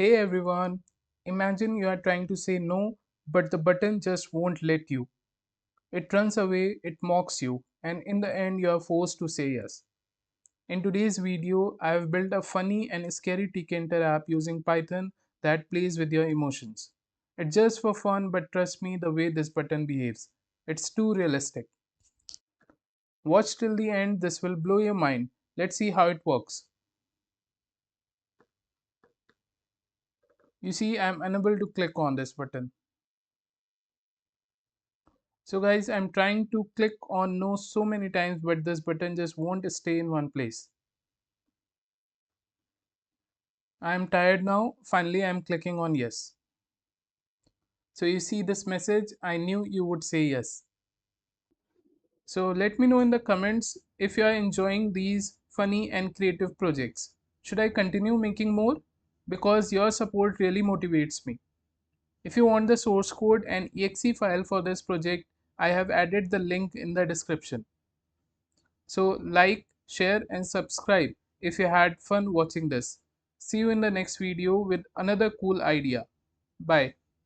Hey everyone, imagine you are trying to say no, but the button just won't let you. It runs away, it mocks you, and in the end, you are forced to say yes. In today's video, I have built a funny and scary Tkinter app using Python that plays with your emotions. It's just for fun, but trust me, the way this button behaves, it's too realistic. Watch till the end, this will blow your mind. Let's see how it works. You see, I'm unable to click on this button. So guys, I'm trying to click on no so many times, but this button just won't stay in one place. I'm tired now. Finally, I'm clicking on yes. So you see this message, I knew you would say yes. So let me know in the comments if you are enjoying these funny and creative projects. Should I continue making more? Because your support really motivates me. If you want the source code and exe file for this project, I have added the link in the description. So like, share and subscribe if you had fun watching this. See you in the next video with another cool idea. Bye.